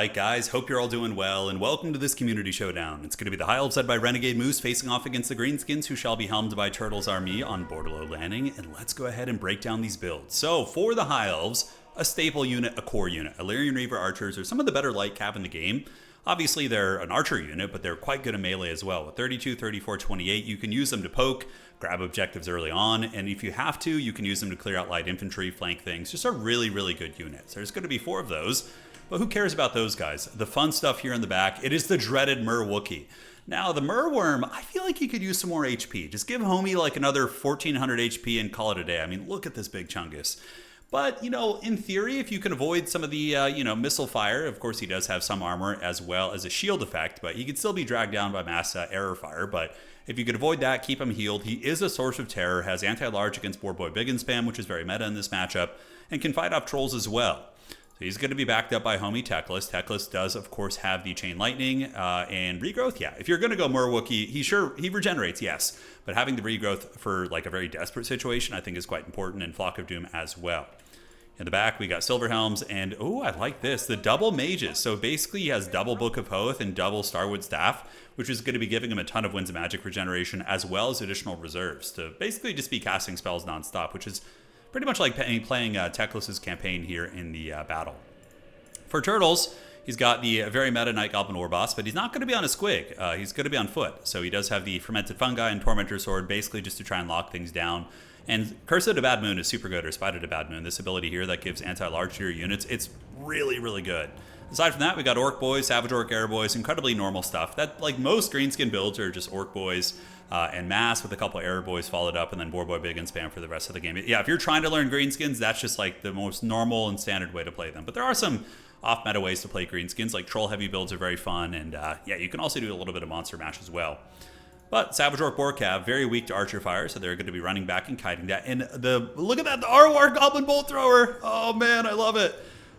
Alright guys, hope you're all doing well, and welcome to this community showdown. It's going to be the High Elves led by Renegade Moose facing off against the Greenskins, who shall be helmed by Turtle's Army on Borderlow Landing, and let's go ahead and break down these builds. So, for the High Elves, a staple unit, a core unit. Illyrian Reaver Archers are some of the better light cav in the game. Obviously, they're an archer unit, but they're quite good in melee as well. With 32, 34, 28, you can use them to poke, grab objectives early on, and if you have to, you can use them to clear out light infantry, flank things. Just a really, really good unit. So there's going to be 4 of those. But who cares about those guys? The fun stuff here in the back, it is the dreaded Merwyrm. Now, the Merwyrm, I feel like he could use some more HP. Just give homie like another 1400 HP and call it a day. I mean, look at this big chungus. But, you know, in theory, if you can avoid some of the, missile fire, of course he does have some armor as well as a shield effect, but he could still be dragged down by mass arrow fire. But if you could avoid that, keep him healed. He is a source of terror, has anti-large against Boar Boy Big and Spam, which is very meta in this matchup, and can fight off trolls as well. He's going to be backed up by homie Teclis. Teclis does, of course, have the Chain Lightning and Regrowth. Yeah, if you're going to go Merwyrm, he regenerates, yes. But having the Regrowth for like a very desperate situation, I think is quite important, and Flock of Doom as well. In the back, we got Silver Helms, and oh, I like this, the double mages. So basically, he has double Book of Hoth and double Starwood Staff, which is going to be giving him a ton of Winds of Magic regeneration, as well as additional reserves to basically just be casting spells nonstop, which is pretty much like playing Teclis' campaign here in the battle. For Turtles, he's got the very meta Night Goblin War Boss, but he's not going to be on a squig. He's going to be on foot. So he does have the Fermented Fungi and Tormentor Sword, basically just to try and lock things down. And Curse of the Bad Moon is super good, or Spite of the Bad Moon. This ability here that gives anti-large to your units, it's really, really good. Aside from that, we got Orc Boys, Savage Orc Air Boys, incredibly normal stuff. That, like most Greenskin builds, are just Orc Boys and Mass with a couple Air Boys followed up, and then Boar Boy Big and Spam for the rest of the game. Yeah, if you're trying to learn Greenskins, that's just like the most normal and standard way to play them. But there are some off-meta ways to play Greenskins, like Troll Heavy builds are very fun, and yeah, you can also do a little bit of Monster Mash as well. But Savage Orc Boar Cav, very weak to Archer Fire, so they're going to be running back and kiting that. And look at that, the Arwar Goblin Bolt Thrower! Oh man, I love it.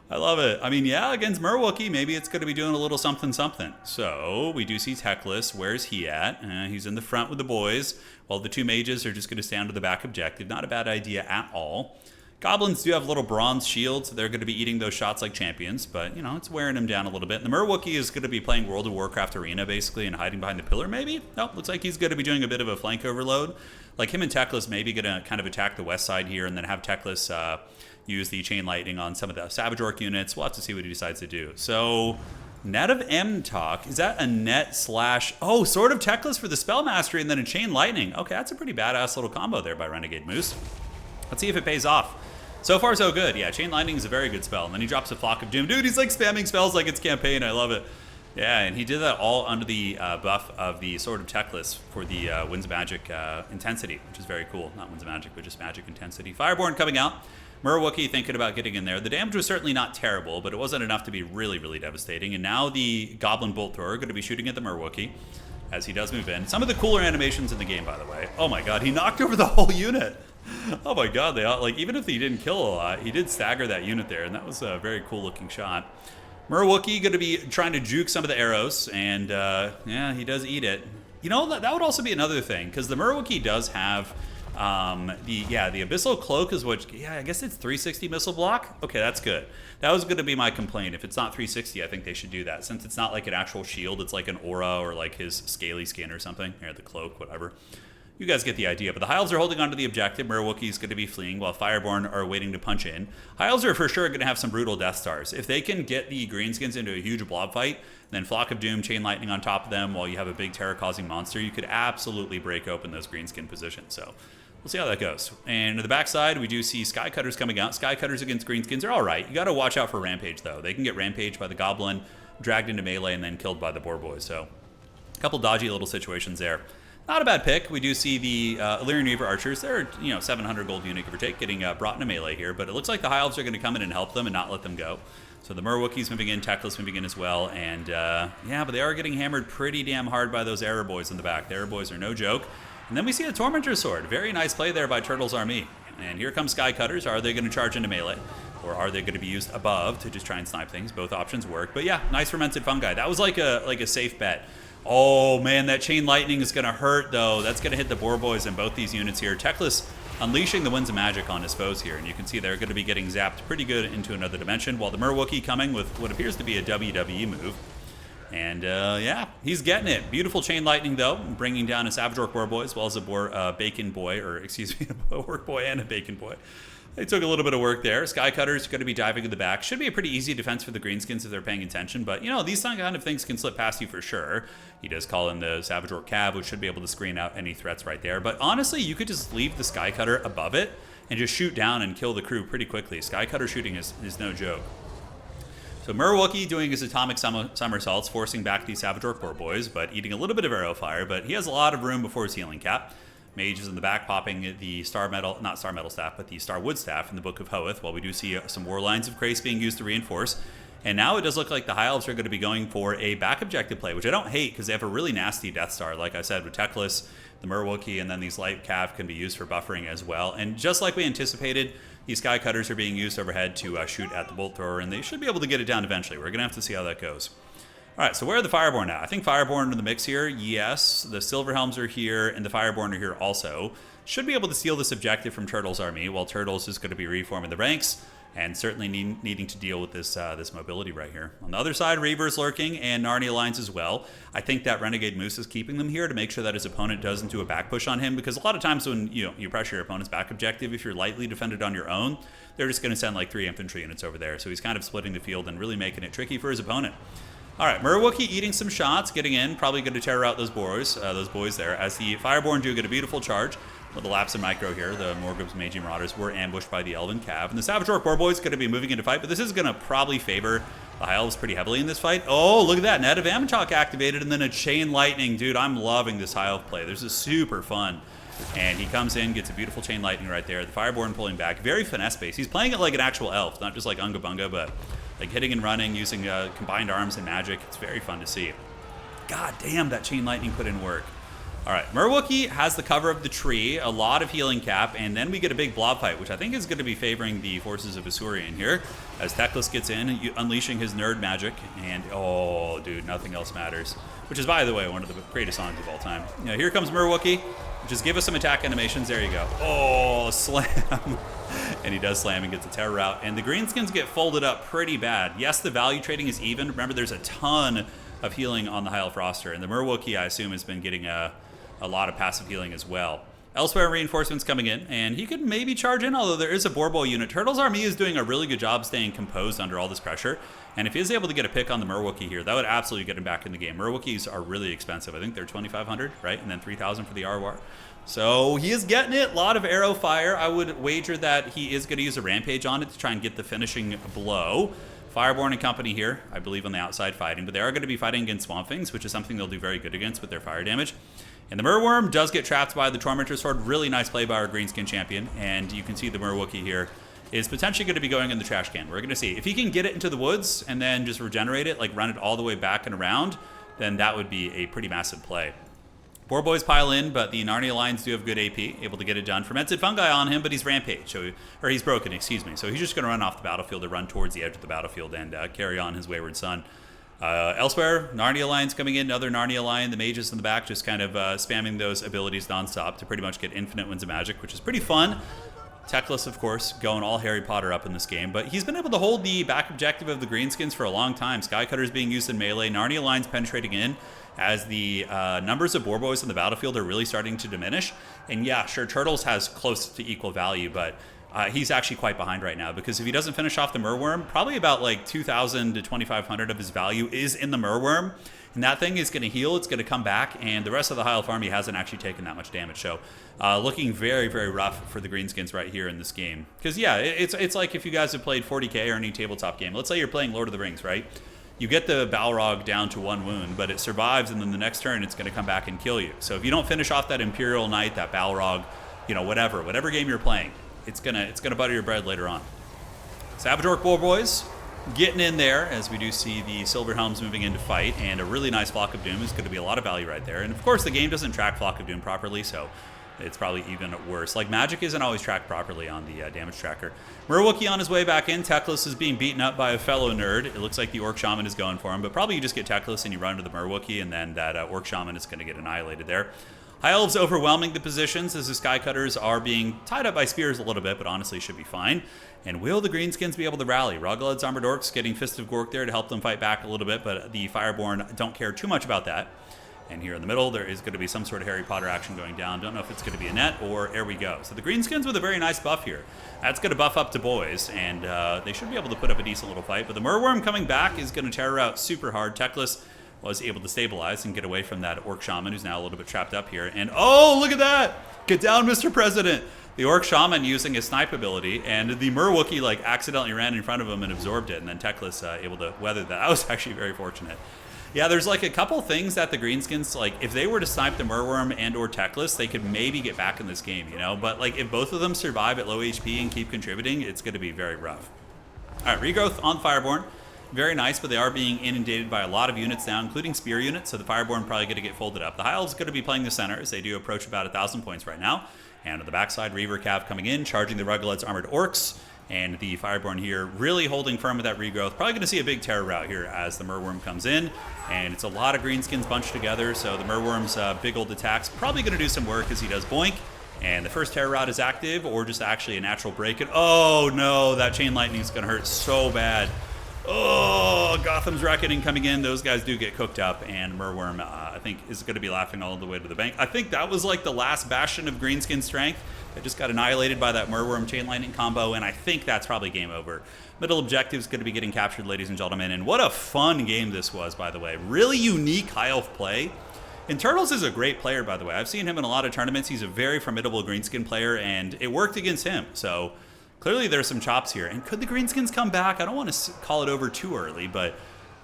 I love it. I mean, yeah, against Merwyrm, maybe it's going to be doing a little something something. So, we do see Teclis. Where's he at? He's in the front with the boys, while the 2 mages are just going to stand to the back objective. Not a bad idea at all. Goblins do have little bronze shields, so they're going to be eating those shots like champions, but, you know, it's wearing them down a little bit. And the Merwyrm is going to be playing World of Warcraft Arena, basically, and hiding behind the pillar, maybe? Nope, looks like he's going to be doing a bit of a flank overload. Like, him and Teclis maybe going to kind of attack the west side here, and then have Teclis use the Chain Lightning on some of the Savage Orc units. We'll have to see what he decides to do. So, Net of Mtalk, is that a net slash... Oh, Sword of Teclis for the Spell Mastery, and then a Chain Lightning. Okay, that's a pretty badass little combo there by Renegade Moose. Let's see if it pays off. So far, so good. Yeah, Chain Lightning is a very good spell. And then he drops a Flock of Doom. Dude, he's like spamming spells like it's campaign. I love it. Yeah, and he did that all under the buff of the Sword of Teclis for the Winds of Magic intensity, which is very cool. Not Winds of Magic, but just magic intensity. Fireborn coming out. Merwyrm thinking about getting in there. The damage was certainly not terrible, but it wasn't enough to be really, really devastating. And now the Goblin Bolt Thrower going to be shooting at the Merwyrm as he does move in. Some of the cooler animations in the game, by the way. Oh my god, he knocked over the whole unit. Oh my god, they all, like, even if he didn't kill a lot, he did stagger that unit there, and that was a very cool looking shot. Merwyrm going to be trying to juke some of the arrows, and yeah, he does eat it. You know, that would also be another thing, because the Merwyrm does have the Abyssal Cloak is what, yeah, I guess it's 360 missile block. Okay, that's good. That was going to be my complaint. If it's not 360, I think they should do that. Since it's not like an actual shield, it's like an aura or like his scaly skin or something. Here, the cloak, whatever. You guys get the idea. But the High Elves are holding on to the objective. Merwyrm is going to be fleeing while Fireborn are waiting to punch in. High Elves are for sure going to have some brutal Death Stars. If they can get the Greenskins into a huge blob fight, then Flock of Doom, Chain Lightning on top of them while you have a big terror-causing monster, you could absolutely break open those Greenskin positions. So we'll see how that goes. And to the backside, we do see Skycutters coming out. Skycutters against Greenskins are all right. You got to watch out for Rampage, though. They can get Rampaged by the Goblin, dragged into melee, and then killed by the Boar Boys. So a couple dodgy little situations there. Not a bad pick. We do see the Illyrian Reaver Archers. They're, 700 gold unit, give or take, getting brought into melee here. But it looks like the High Elves are going to come in and help them and not let them go. So the Merwyrm's moving in, Teclis moving in as well. And, yeah, but they are getting hammered pretty damn hard by those Arrow Boys in the back. The Arrow Boys are no joke. And then we see a Tormentor Sword. Very nice play there by Turtle's Army. And here comes Skycutters. Are they going to charge into melee? Or are they going to be used above to just try and snipe things? Both options work. But yeah, nice Fermented Fungi. That was like a safe bet. Oh man, that Chain Lightning is going to hurt though. That's going to hit the Boar Boys in both these units here. Teclis unleashing the winds of magic on his foes here. And you can see they're going to be getting zapped pretty good into another dimension, while the Merwyrm coming with what appears to be a WWE move. And yeah, he's getting it. Beautiful chain lightning, though, bringing down a Savage Orc Boar Boy as well as a Bacon Boy, or excuse me, a Work Boy and a Bacon Boy. They took a little bit of work there. Sky Cutter's going to be diving in the back. Should be a pretty easy defense for the Greenskins if they're paying attention, but, you know, these kind of things can slip past you for sure. He does call in the Savage Orc Cav, which should be able to screen out any threats right there. But honestly, you could just leave the Sky Cutter above it and just shoot down and kill the crew pretty quickly. Sky Cutter shooting is no joke. So Merwyrm doing his atomic somersaults, forcing back these Savage Orc Boar Boys, but eating a little bit of arrow fire, but he has a lot of room before his healing cap. Mage is in the back, popping the not Star Metal Staff, but the Star Wood Staff in the Book of Hoeth, while we do see some War Lines of Crace being used to reinforce. And now it does look like the High Elves are going to be going for a back objective play, which I don't hate, because they have a really nasty Death Star, like I said, with Teclis, the Merwyrm, and then these Light Cav can be used for buffering as well. And just like we anticipated, these Sky Cutters are being used overhead to shoot at the Bolt Thrower, and they should be able to get it down eventually. We're going to have to see how that goes. All right, so where are the Fireborn at? I think Fireborn in the mix here. Yes, the Silverhelms are here, and the Fireborn are here also. Should be able to steal this objective from Turtle's army, while Turtles is going to be reforming the ranks, and certainly needing to deal with this this mobility right here. On the other side, Reaver's lurking, and Narnia Lines as well. I think that Renegade Moose is keeping them here to make sure that his opponent doesn't do a back push on him, because a lot of times when you pressure your opponent's back objective, if you're lightly defended on your own, they're just going to send like 3 infantry units over there. So he's kind of splitting the field and really making it tricky for his opponent. All right, Merwyrm eating some shots, getting in, probably going to terror out those boys there, as the Fireborn do get a beautiful charge. With the lapse in micro here, the Morgub's Magi Marauders were ambushed by the Elven Cav, and the Savage Orc Boar Boy is going to be moving into fight, but this is going to probably favor the High Elves pretty heavily in this fight. Oh, look at that, Net of Amachok activated, and then a Chain Lightning. Dude, I'm loving this High Elf play. This is super fun. And he comes in, gets a beautiful Chain Lightning right there. The Fireborn pulling back, very finesse-based. He's playing it like an actual elf, not just like Unga Bunga, but like hitting and running, using combined arms and magic. It's very fun to see. God damn, that Chain Lightning put in work. All right, Merwyrm has the cover of the tree, a lot of healing cap, and then we get a big blob fight, which I think is going to be favoring the forces of Isurian here, as Teclis gets in, unleashing his nerd magic, and oh, dude, nothing else matters. Which is, by the way, one of the greatest songs of all time. Now, here comes Merwyrm. Just give us some attack animations. There you go. Oh, slam. And he does slam and gets a terror out. And the Greenskins get folded up pretty bad. Yes, the value trading is even. Remember, there's a ton of healing on the High Elf roster. And the Merwyrm, I assume, has been getting a lot of passive healing as well. Elsewhere, reinforcements coming in, and he could maybe charge in, although there is a Boarboy unit. Turtle's army is doing a really good job staying composed under all this pressure, and if he is able to get a pick on the Merwyrm here, that would absolutely get him back in the game. Merwyrms are really expensive. I think they're 2,500, right? And then 3,000 for the Arwar. So he is getting it. A lot of arrow fire. I would wager that he is going to use a Rampage on it to try and get the finishing blow. Fireborn and company here, I believe, on the outside fighting, but they are going to be fighting against Swamp Things, which is something they'll do very good against with their fire damage. And the Merwyrm does get trapped by the Tormentor Sword. Really nice play by our Greenskin champion. And you can see the Merwyrm here is potentially going to be going in the trash can. We're going to see. If he can get it into the woods and then just regenerate it, like run it all the way back and around, then that would be a pretty massive play. Boar Boys pile in, but the Narnia Lions do have good AP, able to get it done. Fermented Fungi on him, but he's Rampage, or he's broken, excuse me. So he's just going to run off the battlefield or run towards the edge of the battlefield and carry on his wayward son. Elsewhere, Narnia Lions coming in, another Narnia Lion, the mages in the back just kind of spamming those abilities nonstop to pretty much get infinite winds of magic, which is pretty fun. Teclis, of course, going all Harry Potter up in this game, but he's been able to hold the back objective of the Greenskins for a long time. Sky Cutters being used in melee, Narnia Lions penetrating in as the numbers of Boar Boys on the battlefield are really starting to diminish. And yeah, sure, Turtles has close to equal value, but he's actually quite behind right now, because if he doesn't finish off the Merwyrm, probably about like 2,000 to 2,500 of his value is in the Merwyrm, and that thing is going to heal, it's going to come back, and the rest of the High Elf army hasn't actually taken that much damage. So looking very, very rough for the Greenskins right here in this game. Because yeah, it's like if you guys have played 40k or any tabletop game. Let's say you're playing Lord of the Rings, right? You get the Balrog down to 1 wound, but it survives, and then the next turn it's going to come back and kill you. So if you don't finish off that Imperial Knight, that Balrog, you know, whatever game you're playing, it's gonna butter your bread later on. Savage Orc Boar Boys getting in there, as we do see the Silverhelms moving into fight, and a really nice Flock of Doom is going to be a lot of value right there. And of course, the game doesn't track Flock of Doom properly, so it's probably even worse. Like, magic isn't always tracked properly on the damage tracker. Merwyrm on his way back in. Teclis is being beaten up by a fellow nerd. It looks like the Orc Shaman is going for him, but probably you just get Teclis and you run to the Merwyrm, and then that Orc Shaman is going to get annihilated there. High Elves overwhelming the positions as the Skycutters are being tied up by spears a little bit, but honestly should be fine. And will the Greenskins be able to rally? Ruggelad's Armored Orcs getting Fist of Gork there to help them fight back a little bit, but the Fireborn don't care too much about that. And here in the middle, there is going to be some sort of Harry Potter action going down. Don't know if it's going to be a net or there we go. So the Greenskins with a very nice buff here. That's going to buff up to boys, and they should be able to put up a decent little fight. But the Merwyrm coming back is going to tear her out super hard. Teclis was able to stabilize and get away from that Orc Shaman, who's now a little bit trapped up here. And oh, look at that! Get down, Mr. President! The Orc Shaman using his snipe ability, and the Merwookie like accidentally ran in front of him and absorbed it, and then Teclis able to weather that. That was actually very fortunate. Yeah, there's like a couple things that the Greenskins, like if they were to snipe the Merwyrm and or Teclis, they could maybe get back in this game, you know? But like if both of them survive at low HP and keep contributing, it's going to be very rough. All right, regrowth on Fireborn. Very nice, but they are being inundated by a lot of units now, including spear units, so the Fireborn probably going to get folded up. The High Elves going to be playing the center as they do approach about 1,000 points right now. And on the backside, Reaver Cav coming in, charging the Ruggelad's Armored Orcs. And the Fireborn here really holding firm with that regrowth. Probably going to see a big terror route here as the Merwyrm comes in. And it's a lot of Greenskins bunched together, so the Merwyrm's big old attack's probably going to do some work as he does boink. And the first terror route is active, or just actually a natural break. And oh no, that Chain Lightning's going to hurt so bad. Oh, Gotham's Reckoning coming in. Those guys do get cooked up, and Merwyrm, I think, is going to be laughing all the way to the bank. I think that was like the last bastion of Greenskin strength that just got annihilated by that Merwyrm Chain Lightning combo, and I think that's probably game over. Middle objective is going to be getting captured, ladies and gentlemen, and what a fun game this was, by the way. Really unique High Elf play. And Turtles is a great player, by the way. I've seen him in a lot of tournaments. He's a very formidable Greenskin player, and it worked against him, so clearly there's some chops here. And could the Greenskins come back? I don't want to call it over too early, but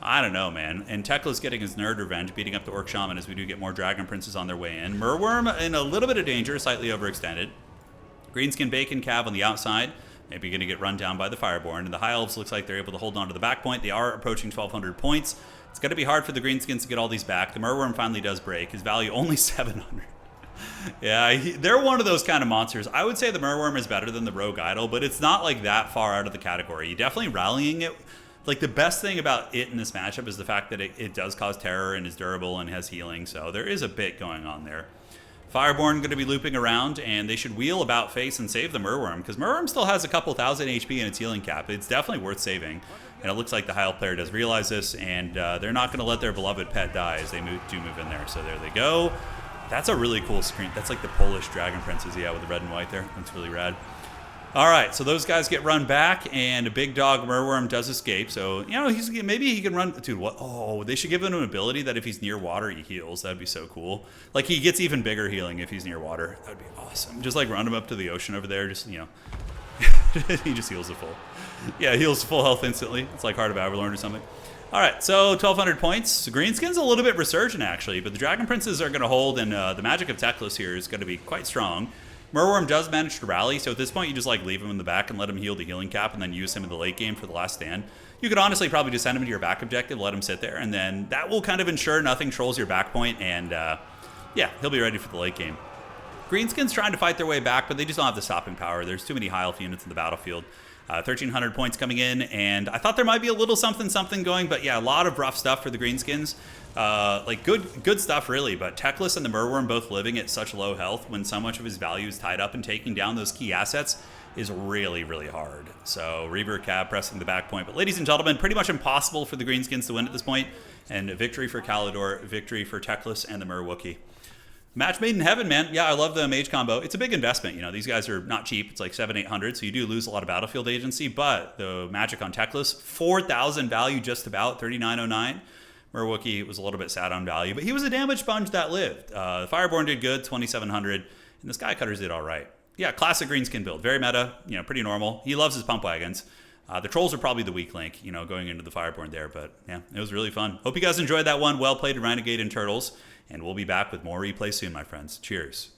I don't know, man. And Teclis getting his nerd revenge, beating up the Orc Shaman as we do get more Dragon Princes on their way in. Merwyrm in a little bit of danger, slightly overextended. Greenskin Bacon Cav on the outside, maybe going to get run down by the Fireborn. And the High Elves looks like they're able to hold on to the back point. They are approaching 1,200 points. It's going to be hard for the Greenskins to get all these back. The Merwyrm finally does break. His value only 700. Yeah, they're one of those kind of monsters. I would say the Merwyrm is better than the Rogue Idol, but it's not like that far out of the category. You're definitely rallying it. Like the best thing about it in this matchup is the fact that it does cause terror and is durable and has healing, so there is a bit going on there. Fireborn going to be looping around, and they should wheel about face and save the Merwyrm, because Merwyrm still has a couple thousand HP in its healing cap. It's definitely worth saving, and it looks like the High Elf player does realize this, and they're not going to let their beloved pet die as they do move in there. So there they go. That's a really cool screen. That's like the Polish Dragon Princes, yeah, with the red and white there. That's really rad. All right, so those guys get run back, and a big dog Merwyrm does escape. So, you know, maybe he can run. Dude, what? Oh, they should give him an ability that if he's near water, he heals. That'd be so cool. Like, he gets even bigger healing if he's near water. That'd be awesome. Just, like, run him up to the ocean over there. Just, you know, he just heals the full. Yeah, heals full health instantly. It's like Heart of Avalorn or something. All right, so 1,200 points. Greenskin's a little bit resurgent, actually, but the Dragon Princes are going to hold, and the magic of Teclis here is going to be quite strong. Merwyrm does manage to rally, so at this point you just like leave him in the back and let him heal the healing cap and then use him in the late game for the last stand. You could honestly probably just send him to your back objective, let him sit there, and then that will kind of ensure nothing trolls your back point, and yeah, he'll be ready for the late game. Greenskin's trying to fight their way back, but they just don't have the stopping power. There's too many High Elf units in the battlefield. 1,300 points coming in, and I thought there might be a little something going, but yeah, a lot of rough stuff for the Greenskins. Like good stuff really, but Teclis and the Merwyrm both living at such low health when so much of his value is tied up in taking down those key assets is really, really hard. So Reaver Cab pressing the back point, but ladies and gentlemen, pretty much impossible for the Greenskins to win at this point, and a victory for Kalidor, victory for Teclis and the Merwookie. Match made in heaven, man. Yeah, I love the mage combo. It's a big investment. You know, these guys are not cheap. It's like 700-800, so you do lose a lot of battlefield agency, but the magic on Teclis, 4,000 value just about, 3,909. Merwookie was a little bit sad on value, but he was a damage sponge that lived. The Fireborn did good, 2,700, and the Skycutters did all right. Yeah, classic Greenskin build. Very meta, you know, pretty normal. He loves his pump wagons. The trolls are probably the weak link, you know, going into the Fireborn there, but yeah, it was really fun. Hope you guys enjoyed that one. Well played, Renegade and Turtles. And we'll be back with more replay soon, my friends. Cheers.